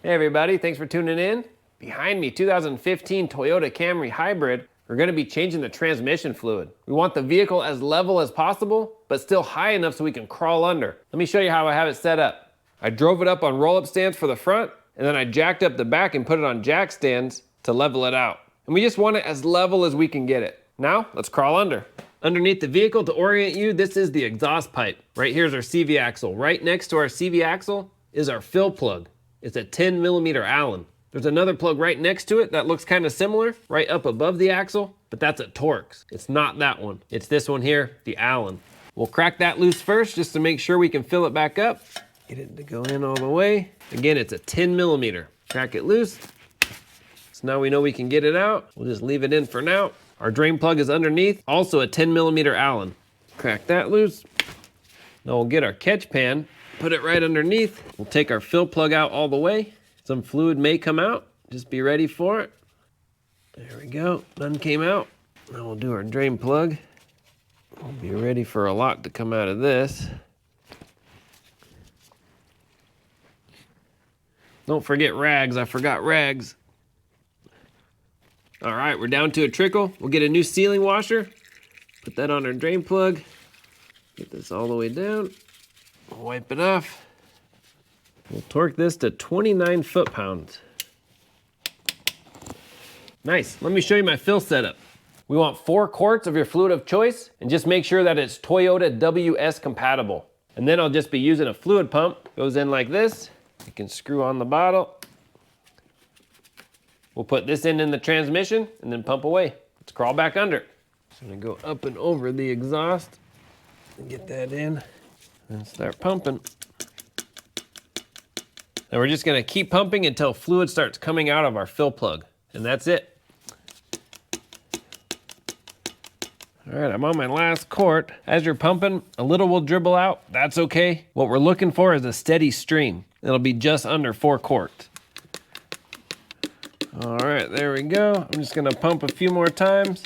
Hey everybody, thanks for tuning in. Behind me, 2015 Toyota Camry Hybrid. We're going to be changing the transmission fluid. We want the vehicle as level as possible, but still high enough so we can crawl under. Let me show you how I have it set up. I drove it up on roll-up stands for the front, and then I jacked up the back and put it on jack stands to level it out. And we just want it as level as we can get it. Now, let's crawl under. Underneath the vehicle, to orient you, this is the exhaust pipe. Right here is our CV axle. Right next to our CV axle is our fill plug. It's a 10mm Allen. There's another plug right next to it that looks kind of similar, right up above the axle, but that's a Torx. It's not that one. It's this one here, the Allen. We'll crack that loose first just to make sure we can fill it back up. Get it to go in all the way. Again, it's a 10mm. Crack it loose. So now we know we can get it out. We'll just leave it in for now. Our drain plug is underneath, also a 10mm Allen. Crack that loose. Now we'll get our catch pan, put it right underneath. We'll take our fill plug out all the way. Some fluid may come out. Just be ready for it. There we go. None came out. Now we'll do our drain plug. We'll be ready for a lot to come out of this. Don't forget rags. I forgot rags. All right, we're down to a trickle. We'll get a new sealing washer. Put that on our drain plug. Get this all the way down. We'll wipe it off. We'll torque this to 29 foot-pounds. Nice. Let me show you my fill setup. We want 4 quarts of your fluid of choice, and just make sure that it's Toyota WS compatible. And then I'll just be using a fluid pump. Goes in like this. You can screw on the bottle. We'll put this in the transmission and then pump away. Let's crawl back under. So I'm gonna go up and over the exhaust and get that in and start pumping. And we're just gonna keep pumping until fluid starts coming out of our fill plug. And that's it. All right, I'm on my last quart. As you're pumping, a little will dribble out. That's okay. What we're looking for is a steady stream. It'll be just under 4 quarts. All right, there we go. I'm just gonna pump a few more times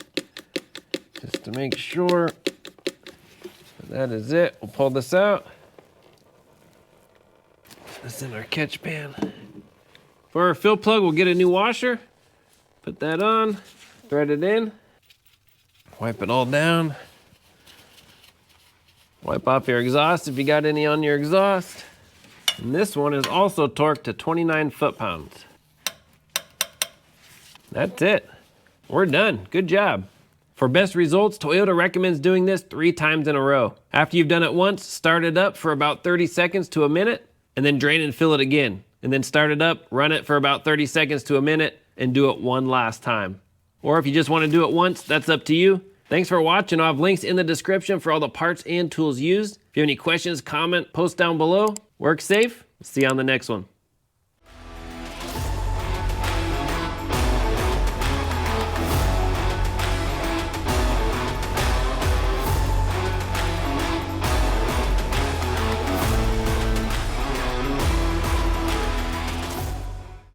just to make sure. That is it. We'll pull this out. This in our catch pan. For our fill plug, we'll get a new washer. Put that on, thread it in, wipe it all down. Wipe off your exhaust if you got any on your exhaust. And this one is also torqued to 29 foot-pounds. That's it. We're done. Good job. For best results, Toyota recommends doing this 3 times in a row. After you've done it once, start it up for about 30 seconds to a minute, and then drain and fill it again. And then start it up, run it for about 30 seconds to a minute, and do it one last time. Or if you just want to do it once, that's up to you. Thanks for watching. I'll have links in the description for all the parts and tools used. If you have any questions, comment, post down below. Work safe. See you on the next one.